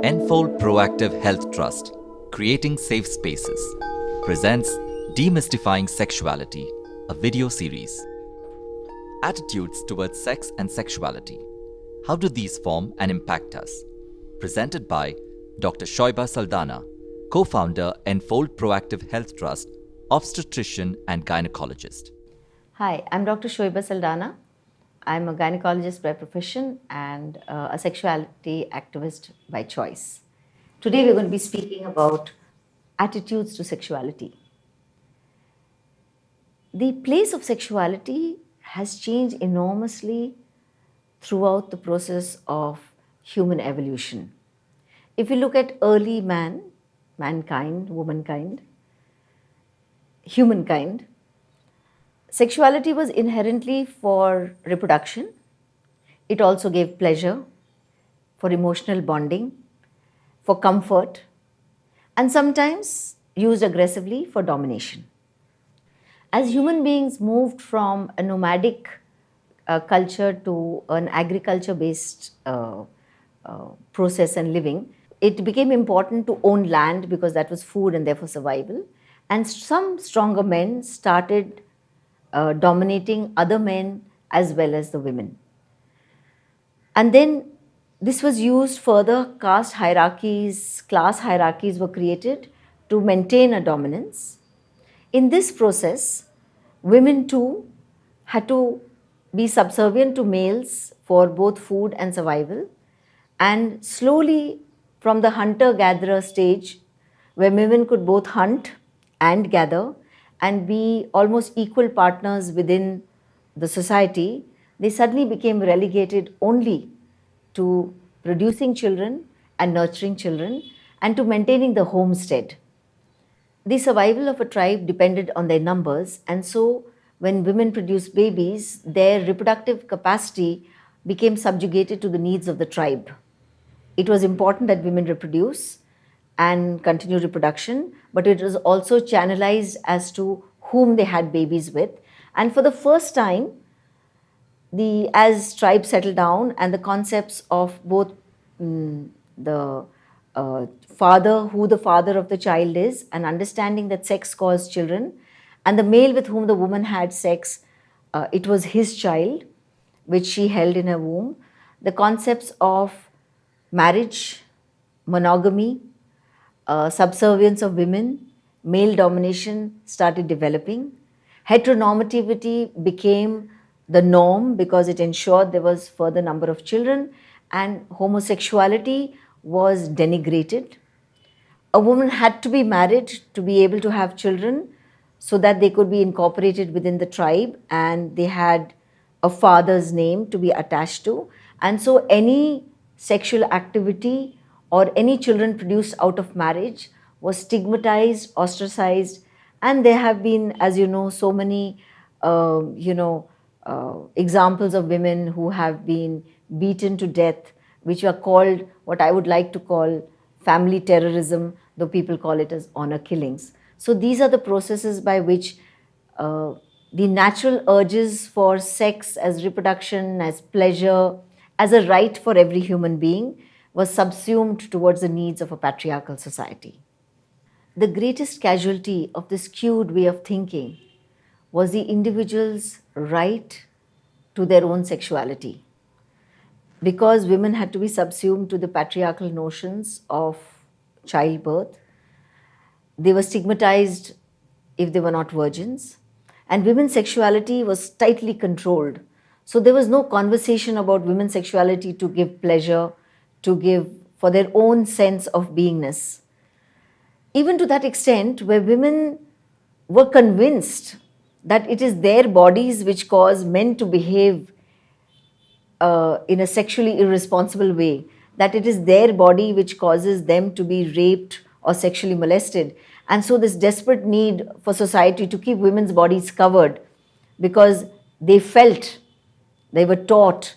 Enfold Proactive Health Trust, Creating Safe Spaces, presents Demystifying Sexuality, a video series. Attitudes towards sex and sexuality. How do these form and impact us? Presented by Dr. Shoiba Saldana, co-founder Enfold Proactive Health Trust, obstetrician and gynecologist. Hi, I'm Dr. Shoiba Saldana. I'm a gynecologist by profession and a sexuality activist by choice. Today we're going to be speaking about attitudes to sexuality. The place of sexuality has changed enormously throughout the process of human evolution. If you look at early mankind, womankind, humankind, sexuality was inherently for reproduction. It also gave pleasure, for emotional bonding, for comfort, and sometimes used aggressively for domination. As human beings moved from a nomadic culture to an agriculture-based process and living, it became important to own land because that was food and therefore survival. And some stronger men started dominating other men as well as the women. And then this was used further, caste hierarchies, class hierarchies were created to maintain a dominance. In this process, women too had to be subservient to males for both food and survival. And slowly, from the hunter-gatherer stage, where women could both hunt and gather, and be almost equal partners within the society, they suddenly became relegated only to producing children and nurturing children and to maintaining the homestead. The survival of a tribe depended on their numbers, and so when women produced babies, their reproductive capacity became subjugated to the needs of the tribe. It was important that women reproduce and continue reproduction, but it was also channelized as to whom they had babies with. And for the first time, as tribes settled down and the concepts of both the father, who the father of the child is, and understanding that sex caused children, and the male with whom the woman had sex, it was his child, which she held in her womb. The concepts of marriage, monogamy, subservience of women, male domination started developing. Heteronormativity became the norm because it ensured there was further number of children, and homosexuality was denigrated. A woman had to be married to be able to have children so that they could be incorporated within the tribe and they had a father's name to be attached to. And so any sexual activity or any children produced out of marriage was stigmatized, ostracized, and there have been, as you know, so many, examples of women who have been beaten to death, which are called, what I would like to call, family terrorism, though people call it as honor killings. So these are the processes by which the natural urges for sex as reproduction, as pleasure, as a right for every human being was subsumed towards the needs of a patriarchal society. The greatest casualty of this skewed way of thinking was the individual's right to their own sexuality. Because women had to be subsumed to the patriarchal notions of childbirth, they were stigmatized if they were not virgins, and women's sexuality was tightly controlled. So there was no conversation about women's sexuality to give pleasure, to give for their own sense of beingness. Even to that extent where women were convinced that it is their bodies which cause men to behave in a sexually irresponsible way, that it is their body which causes them to be raped or sexually molested. And so this desperate need for society to keep women's bodies covered because they felt, they were taught,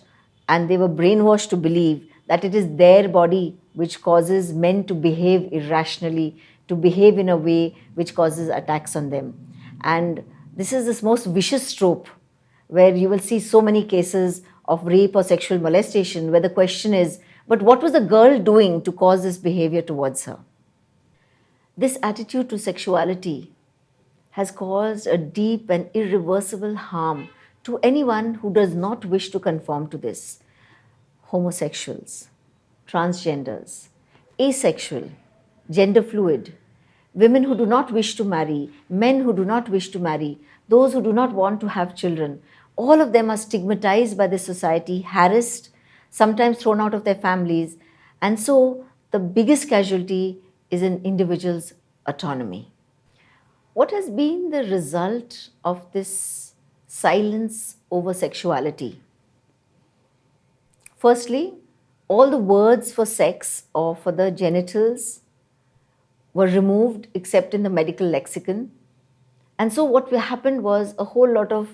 and they were brainwashed to believe that it is their body which causes men to behave irrationally, to behave in a way which causes attacks on them. And this is this most vicious trope where you will see so many cases of rape or sexual molestation where the question is, But what was the girl doing to cause this behavior towards her? This attitude to sexuality has caused a deep and irreversible harm to anyone who does not wish to conform to this. Homosexuals, transgenders, asexual, gender fluid, women who do not wish to marry, men who do not wish to marry, those who do not want to have children, all of them are stigmatized by the society, harassed, sometimes thrown out of their families, and so the biggest casualty is an individual's autonomy. What has been the result of this silence over sexuality? Firstly, all the words for sex or for the genitals were removed except in the medical lexicon. And so what happened was a whole lot of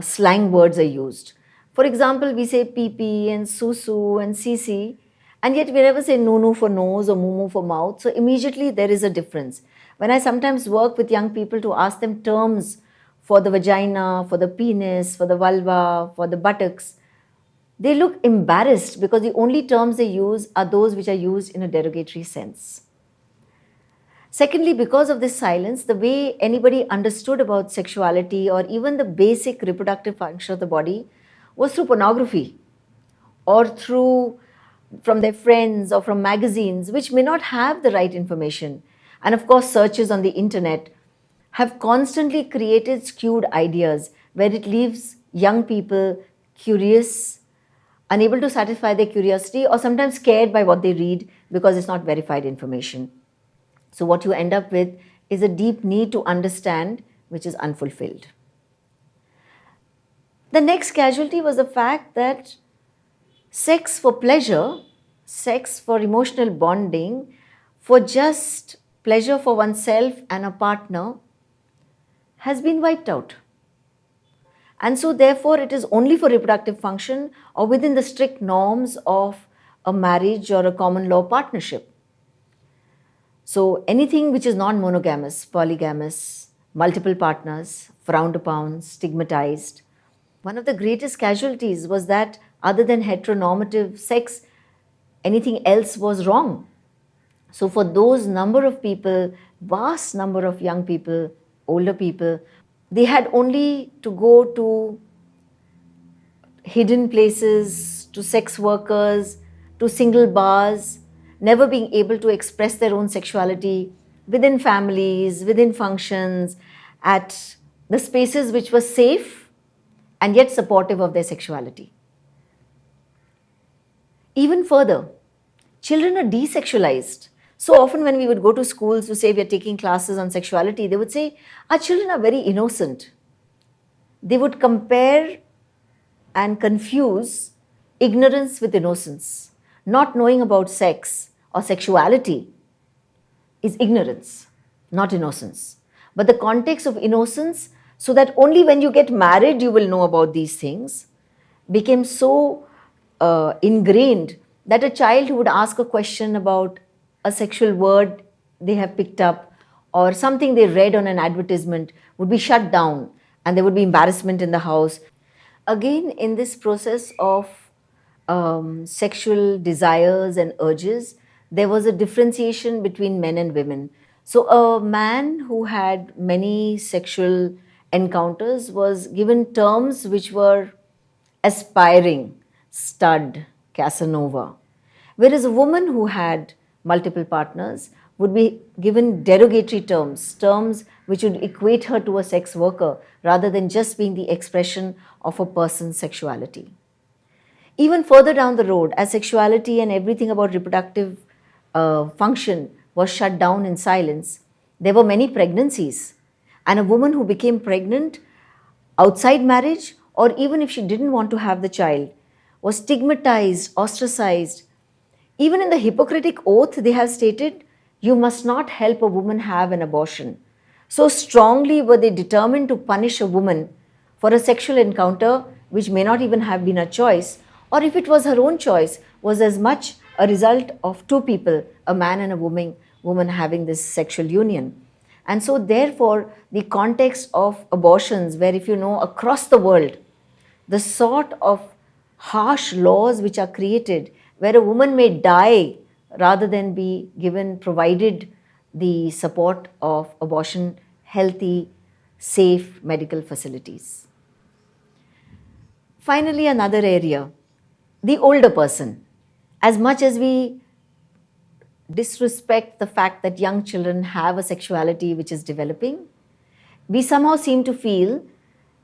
slang words are used. For example, we say pee-pee and su-su and sisi, and yet we never say nunu for nose or mumu for mouth. So immediately there is a difference. When I sometimes work with young people to ask them terms for the vagina, for the penis, for the vulva, for the buttocks, they look embarrassed because the only terms they use are those which are used in a derogatory sense. Secondly, because of this silence, the way anybody understood about sexuality or even the basic reproductive function of the body was through pornography or from their friends or from magazines, which may not have the right information. And of course, searches on the internet have constantly created skewed ideas where it leaves young people curious, unable to satisfy their curiosity, or sometimes scared by what they read because it's not verified information. So what you end up with is a deep need to understand which is unfulfilled. The next casualty was the fact that sex for pleasure, sex for emotional bonding, for just pleasure for oneself and a partner has been wiped out. And so therefore it is only for reproductive function or within the strict norms of a marriage or a common law partnership. So anything which is non-monogamous, polygamous, multiple partners, frowned upon, stigmatized. One of the greatest casualties was that other than heteronormative sex, anything else was wrong. So for those number of people, vast number of young people, older people, they had only to go to hidden places, to sex workers, to single bars, never being able to express their own sexuality within families, within functions, at the spaces which were safe and yet supportive of their sexuality. Even further, children are desexualized. So often when we would go to schools to say we are taking classes on sexuality, they would say, our children are very innocent. They would compare and confuse ignorance with innocence. Not knowing about sex or sexuality is ignorance, not innocence. But the context of innocence, so that only when you get married you will know about these things, became so ingrained that a child who would ask a question about a sexual word they have picked up or something they read on an advertisement would be shut down and there would be embarrassment in the house. Again, in this process of sexual desires and urges, there was a differentiation between men and women. So a man who had many sexual encounters was given terms which were aspiring, stud, Casanova. Whereas a woman who had multiple partners would be given derogatory terms, terms which would equate her to a sex worker rather than just being the expression of a person's sexuality. Even further down the road, as sexuality and everything about reproductive function was shut down in silence, there were many pregnancies. And a woman who became pregnant outside marriage, or even if she didn't want to have the child, was stigmatized, ostracized. Even in the Hippocratic Oath, they have stated, you must not help a woman have an abortion. So strongly were they determined to punish a woman for a sexual encounter which may not even have been a choice, or if it was her own choice, was as much a result of two people, a man and a woman having this sexual union. And so therefore, the context of abortions, where if you know across the world, the sort of harsh laws which are created where a woman may die rather than be given, provided the support of abortion, healthy, safe medical facilities. Finally, another area, the older person. As much as we disrespect the fact that young children have a sexuality which is developing, we somehow seem to feel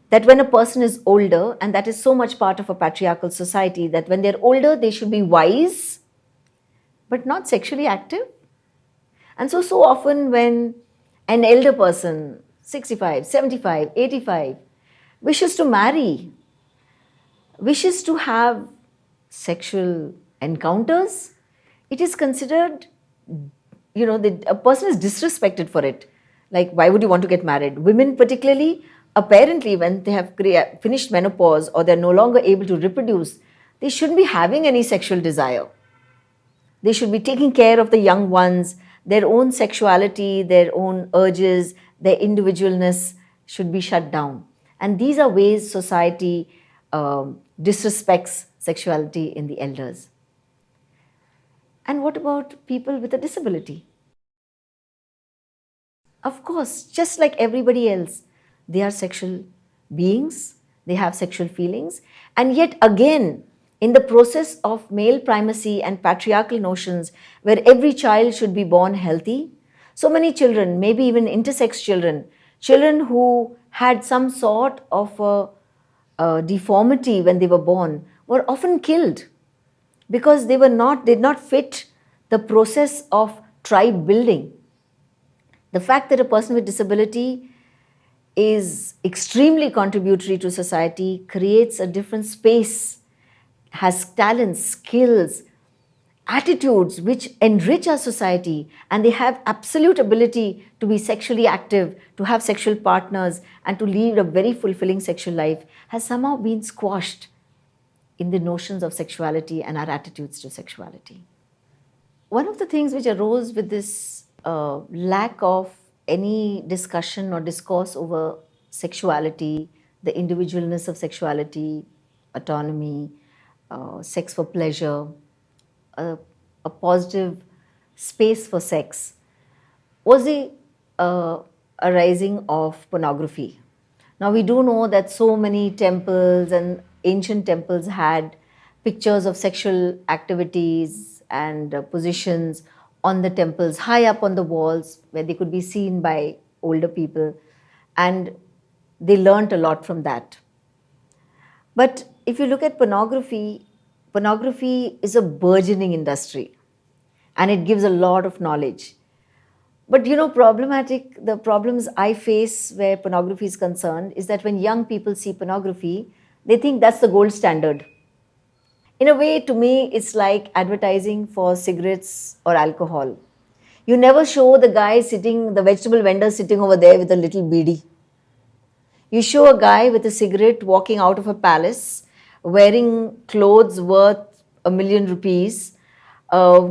that when a person is older, and that is so much part of a patriarchal society, that when they're older, they should be wise, but not sexually active. And so often when an elder person, 65, 75, 85, wishes to marry, wishes to have sexual encounters, it is considered, a person is disrespected for it. Like, why would you want to get married? Women particularly, apparently when they have finished menopause or they're no longer able to reproduce, they shouldn't be having any sexual desire. They should be taking care of the young ones. Their own sexuality, their own urges, their individualness should be shut down. And these are ways society disrespects sexuality in the elders. And what about people with a disability? Of course, just like everybody else, they are sexual beings, they have sexual feelings, and yet again, in the process of male primacy and patriarchal notions where every child should be born healthy, so many children, maybe even intersex children, children who had some sort of a deformity when they were born, were often killed because they did not fit the process of tribe building. The fact that a person with disability is extremely contributory to society, creates a different space, has talents, skills, attitudes which enrich our society, and they have absolute ability to be sexually active, to have sexual partners, and to lead a very fulfilling sexual life, has somehow been squashed in the notions of sexuality and our attitudes to sexuality. One of the things which arose with this lack of any discussion or discourse over sexuality, the individualness of sexuality, autonomy, sex for pleasure, a positive space for sex, was the arising of pornography. Now we do know that so many temples and ancient temples had pictures of sexual activities and positions on the temples, high up on the walls where they could be seen by older people, and they learnt a lot from that. But if you look at pornography, pornography is a burgeoning industry and it gives a lot of knowledge. But the problems I face where pornography is concerned is that when young people see pornography, they think that's the gold standard. In a way, to me, it's like advertising for cigarettes or alcohol. You never show the vegetable vendor sitting over there with a little beedi. You show a guy with a cigarette walking out of a palace, wearing clothes worth ₹1 million,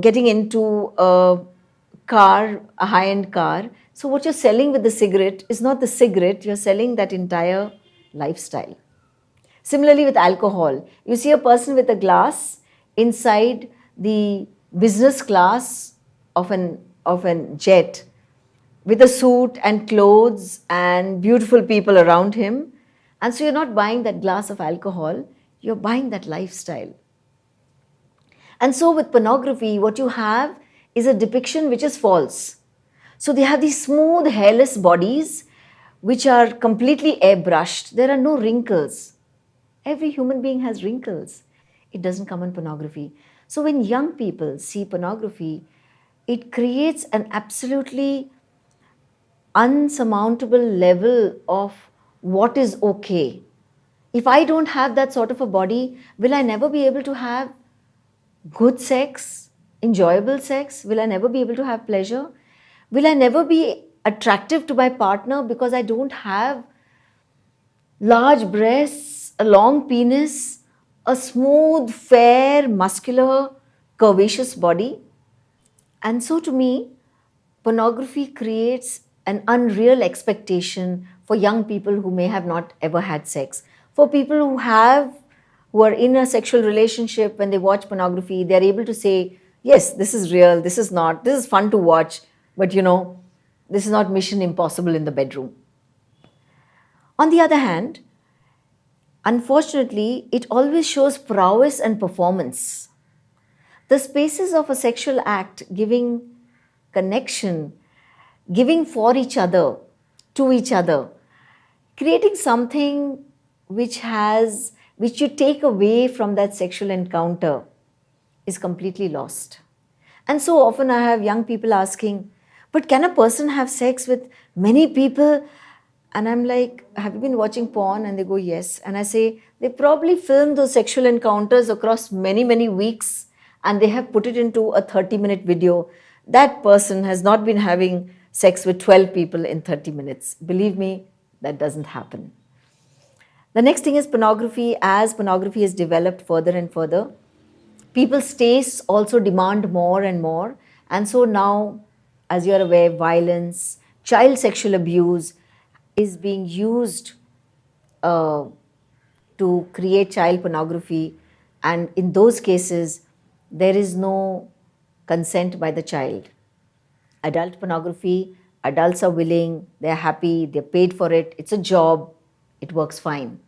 getting into a car, a high-end car. So what you're selling with the cigarette is not the cigarette, you're selling that entire lifestyle. Similarly with alcohol, you see a person with a glass inside the business class of an jet with a suit and clothes and beautiful people around him. And so you're not buying that glass of alcohol, you're buying that lifestyle. And so with pornography, what you have is a depiction which is false. So they have these smooth, hairless bodies which are completely airbrushed. There are no wrinkles. Every human being has wrinkles. It doesn't come in pornography. So when young people see pornography, it creates an absolutely unsurmountable level of what is okay. If I don't have that sort of a body, will I never be able to have good sex, enjoyable sex? Will I never be able to have pleasure? Will I never be attractive to my partner because I don't have large breasts, a long penis, a smooth, fair, muscular, curvaceous body? And so to me, pornography creates an unreal expectation for young people who may have not ever had sex. For people who who are in a sexual relationship, when they watch pornography, they're able to say, yes, this is real, this is not, this is fun to watch, but this is not mission impossible in the bedroom. On the other hand, unfortunately, it always shows prowess and performance. The spaces of a sexual act, giving connection, giving for each other, to each other, creating something which you take away from that sexual encounter, is completely lost. And so often I have young people asking, but can a person have sex with many people? And I'm like, have you been watching porn? And they go, yes. And I say, they probably filmed those sexual encounters across many, many weeks, and they have put it into a 30-minute video. That person has not been having sex with 12 people in 30 minutes. Believe me, that doesn't happen. The next thing is pornography. As pornography is developed further and further, people's tastes also demand more and more. And so now, as you're aware, violence, child sexual abuse is being used to create child pornography. And in those cases, there is no consent by the child. Adult pornography, adults are willing, they're happy, they're paid for it, it's a job, it works fine.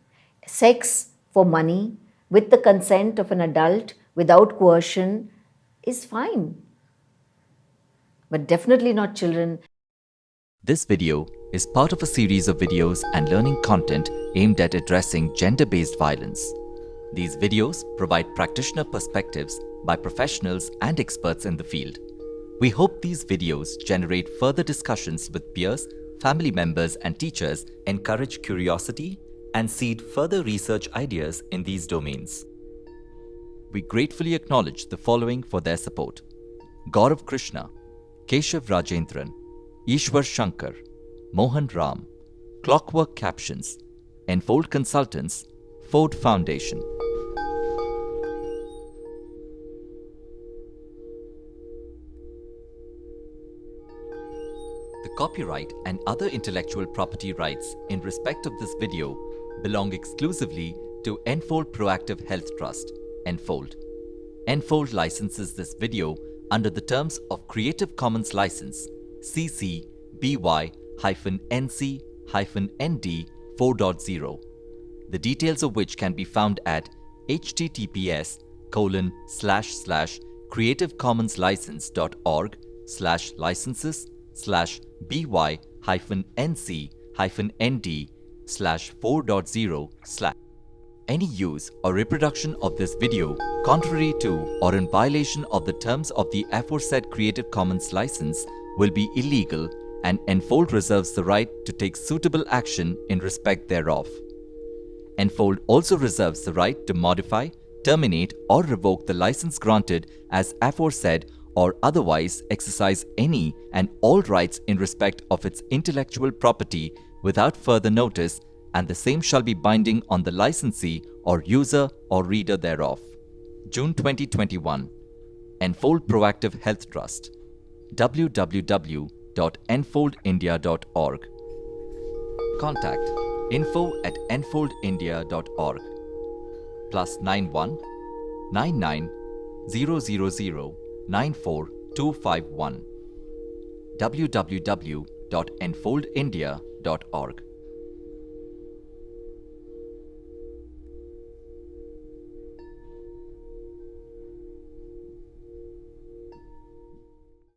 Sex for money with the consent of an adult without coercion is fine, but definitely not children. This video is part of a series of videos and learning content aimed at addressing gender-based violence. These videos provide practitioner perspectives by professionals and experts in the field. We hope these videos generate further discussions with peers, family members and teachers, encourage curiosity, and seed further research ideas in these domains. We gratefully acknowledge the following for their support: Gaurav Krishna, Keshav Rajendran, Ishwar Shankar, Mohan Ram, Clockwork Captions, Enfold Consultants, Ford Foundation. The copyright and other intellectual property rights in respect of this video belong exclusively to Enfold Proactive Health Trust, Enfold. Enfold licenses this video under the terms of Creative Commons License CC BY-NC-ND 4.0, the details of which can be found at https://creativecommonslicense.org/licenses/by-NC-ND/4.0/. Any use or reproduction of this video contrary to or in violation of the terms of the aforesaid Creative Commons license will be illegal, and Enfold reserves the right to take suitable action in respect thereof. Enfold also reserves the right to modify, terminate or revoke the license granted as aforesaid, or otherwise exercise any and all rights in respect of its intellectual property without further notice, and the same shall be binding on the licensee or user or reader thereof. June 2021. Enfold Proactive Health Trust. www.enfoldindia.org. Contact info@enfoldindia.org. +91 99 000 94251. www.enfoldindia.org.